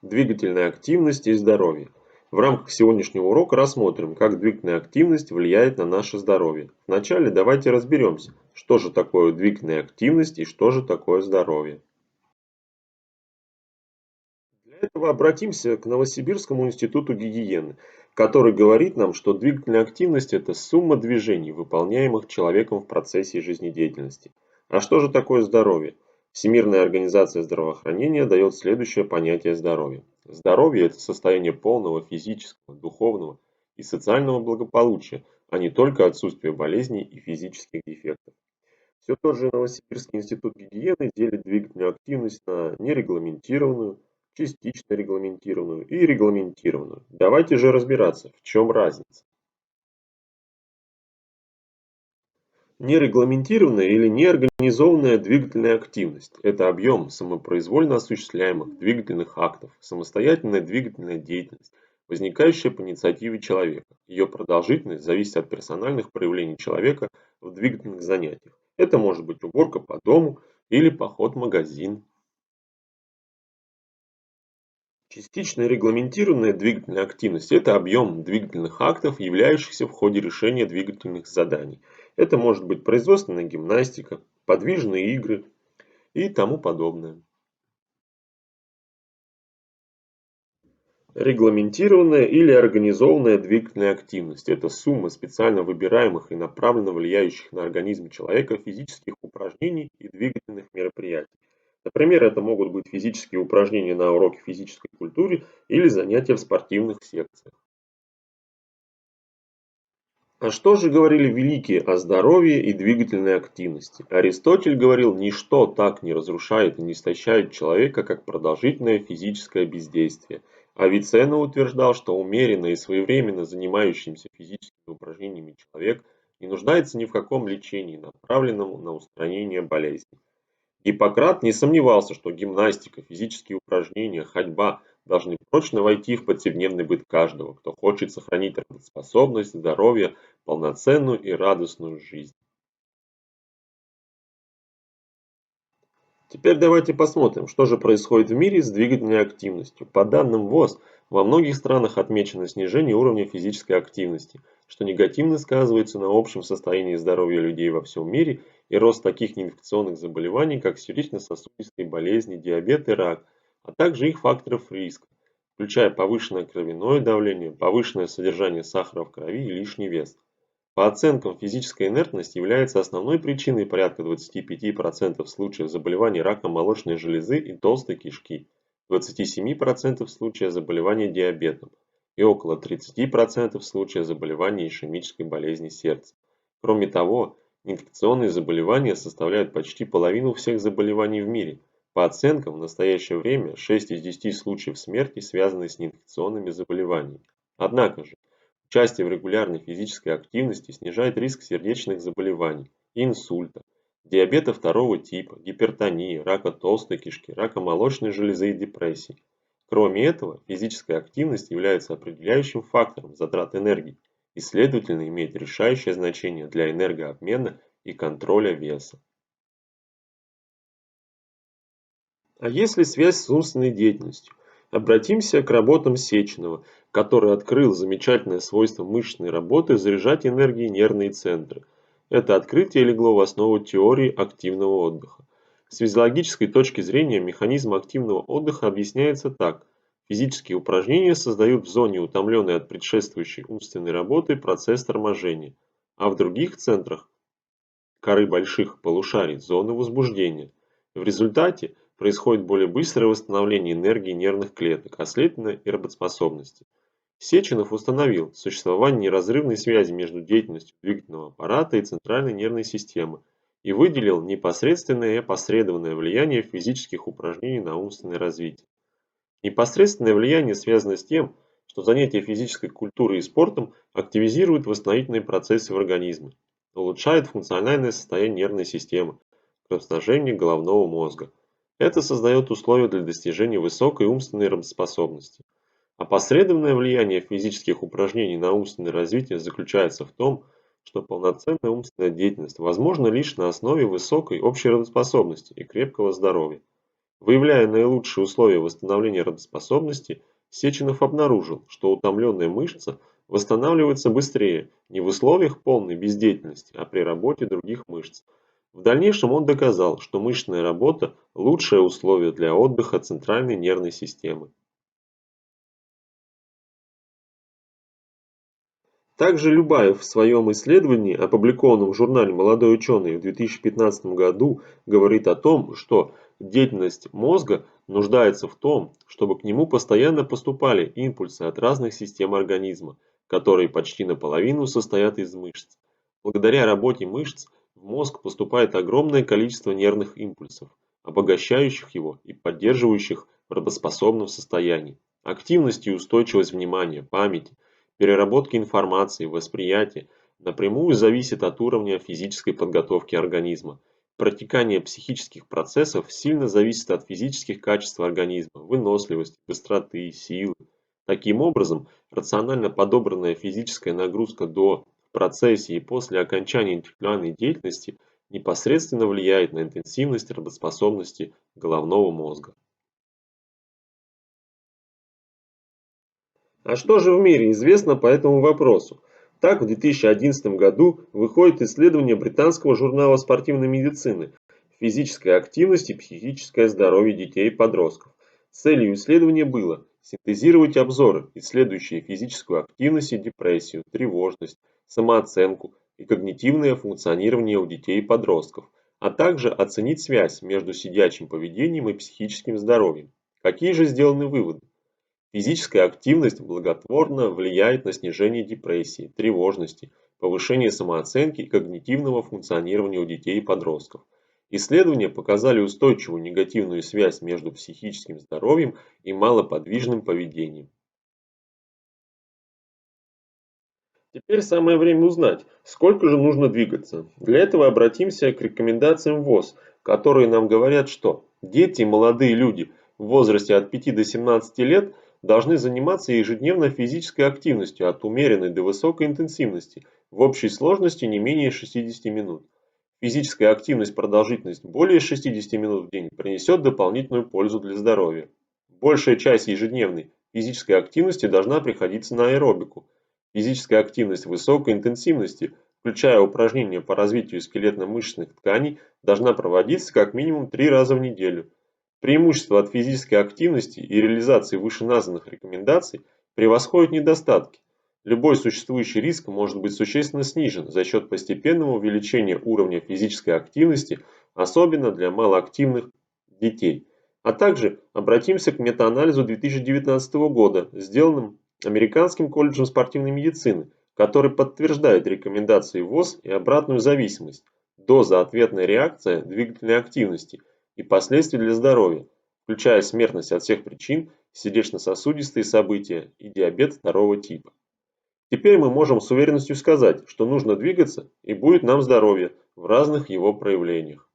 Двигательная активность и здоровье. В рамках сегодняшнего урока рассмотрим, как двигательная активность влияет на наше здоровье. Вначале давайте разберемся, что же такое двигательная активность и что же такое здоровье. Для этого обратимся к Новосибирскому институту гигиены, который говорит нам, что двигательная активность – это сумма движений, выполняемых человеком в процессе жизнедеятельности. А что же такое здоровье? Всемирная организация здравоохранения дает следующее понятие здоровья. Здоровье – это состояние полного физического, духовного и социального благополучия, а не только отсутствие болезней и физических дефектов. Все тот же Новосибирский институт гигиены делит двигательную активность на нерегламентированную, частично регламентированную и регламентированную. Давайте же разбираться, в чем разница. Нерегламентированная или неорганизованная двигательная активность – это объем самопроизвольно осуществляемых двигательных актов, самостоятельная двигательная деятельность, возникающая по инициативе человека. Ее продолжительность зависит от персональных проявлений человека в двигательных занятиях. Это может быть уборка по дому или поход в магазин. Частично регламентированная двигательная активность – это объем двигательных актов, являющихся в ходе решения двигательных заданий. Это может быть производственная гимнастика, подвижные игры и тому подобное. Регламентированная или организованная двигательная активность – это сумма специально выбираемых и направленно влияющих на организм человека физических упражнений и двигательных мероприятий. Например, это могут быть физические упражнения на уроке физической культуры или занятия в спортивных секциях. А что же говорили великие о здоровье и двигательной активности? Аристотель говорил, ничто так не разрушает и не истощает человека, как продолжительное физическое бездействие. Авиценна утверждал, что умеренно и своевременно занимающимся физическими упражнениями человек не нуждается ни в каком лечении, направленном на устранение болезней. Гиппократ не сомневался, что гимнастика, физические упражнения, ходьба должны прочно войти в повседневный быт каждого, кто хочет сохранить работоспособность, здоровье, полноценную и радостную жизнь. Теперь давайте посмотрим, что же происходит в мире с двигательной активностью. По данным ВОЗ, во многих странах отмечено снижение уровня физической активности, что негативно сказывается на общем состоянии здоровья людей во всем мире и рост таких неинфекционных заболеваний, как сердечно-сосудистые болезни, диабет и рак, а также их факторов риска, включая повышенное кровяное давление, повышенное содержание сахара в крови и лишний вес. По оценкам, физическая инертность является основной причиной порядка 25% случаев заболеваний раком молочной железы и толстой кишки, 27% случаев заболевания диабетом и около 30% случаев заболевания ишемической болезни сердца. Кроме того, инфекционные заболевания составляют почти половину всех заболеваний в мире. По оценкам, в настоящее время 6 из 10 случаев смерти связаны с неинфекционными заболеваниями. Однако же, участие в регулярной физической активности снижает риск сердечных заболеваний, инсульта, диабета второго типа, гипертонии, рака толстой кишки, рака молочной железы и депрессии. Кроме этого, физическая активность является определяющим фактором затрат энергии и, следовательно, имеет решающее значение для энергообмена и контроля веса. А есть ли связь с умственной деятельностью? Обратимся к работам Сеченова, который открыл замечательное свойство мышечной работы заряжать энергией нервные центры. Это открытие легло в основу теории активного отдыха. С физиологической точки зрения механизм активного отдыха объясняется так. Физические упражнения создают в зоне, утомленной от предшествующей умственной работы, процесс торможения, а в других центрах коры больших полушарий – зоны возбуждения. В результате происходит более быстрое восстановление энергии нервных клеток, а следовательно и работоспособности. Сеченов установил существование неразрывной связи между деятельностью двигательного аппарата и центральной нервной системы и выделил непосредственное и опосредованное влияние физических упражнений на умственное развитие. Непосредственное влияние связано с тем, что занятия физической культурой и спортом активизируют восстановительные процессы в организме, улучшают функциональное состояние нервной системы, кровоснабжение головного мозга. Это создает условия для достижения высокой умственной работоспособности. Опосредованное влияние физических упражнений на умственное развитие заключается в том, что полноценная умственная деятельность возможна лишь на основе высокой общей работоспособности и крепкого здоровья. Выявляя наилучшие условия восстановления работоспособности, Сеченов обнаружил, что утомленная мышца восстанавливается быстрее не в условиях полной бездеятельности, а при работе других мышц. В дальнейшем он доказал, что мышечная работа – лучшее условие для отдыха центральной нервной системы. Также Любаев в своем исследовании, опубликованном в журнале «Молодой ученый» в 2015 году, говорит о том, что деятельность мозга нуждается в том, чтобы к нему постоянно поступали импульсы от разных систем организма, которые почти наполовину состоят из мышц. Благодаря работе мышц в мозг поступает огромное количество нервных импульсов, обогащающих его и поддерживающих в работоспособном состоянии. Активность и устойчивость внимания, памяти, переработки информации, восприятия напрямую зависит от уровня физической подготовки организма. Протекание психических процессов сильно зависит от физических качеств организма, выносливости, быстроты, силы. Таким образом, рационально подобранная физическая нагрузка до, в процессе и после окончания интеллектуальной деятельности непосредственно влияет на интенсивность работоспособности головного мозга. А что же в мире известно по этому вопросу? Так, в 2011 году выходит исследование британского журнала спортивной медицины «Физическая активность и психическое здоровье детей и подростков». Целью исследования было синтезировать обзоры, исследующие физическую активность и депрессию, тревожность, самооценку и когнитивное функционирование у детей и подростков, а также оценить связь между сидячим поведением и психическим здоровьем. Какие же сделаны выводы? Физическая активность благотворно влияет на снижение депрессии, тревожности, повышение самооценки и когнитивного функционирования у детей и подростков. Исследования показали устойчивую негативную связь между психическим здоровьем и малоподвижным поведением. Теперь самое время узнать, сколько же нужно двигаться. Для этого обратимся к рекомендациям ВОЗ, которые нам говорят, что дети и молодые люди в возрасте от 5 до 17 лет должны заниматься ежедневно физической активностью от умеренной до высокой интенсивности в общей сложности не менее 60 минут. Физическая активность продолжительность более 60 минут в день принесет дополнительную пользу для здоровья. Большая часть ежедневной физической активности должна приходиться на аэробику. Физическая активность высокой интенсивности, включая упражнения по развитию скелетно-мышечных тканей, должна проводиться как минимум 3 раза в неделю. Преимущества от физической активности и реализации вышеназванных рекомендаций превосходят недостатки. Любой существующий риск может быть существенно снижен за счет постепенного увеличения уровня физической активности, особенно для малоактивных детей. А также обратимся к метаанализу 2019 года, сделанным Американским колледжем спортивной медицины, который подтверждает рекомендации ВОЗ и обратную зависимость, доза-ответная реакция двигательной активности и последствия для здоровья, включая смертность от всех причин, сердечно-сосудистые события и диабет второго типа. Теперь мы можем с уверенностью сказать, что нужно двигаться и будет нам здоровье в разных его проявлениях.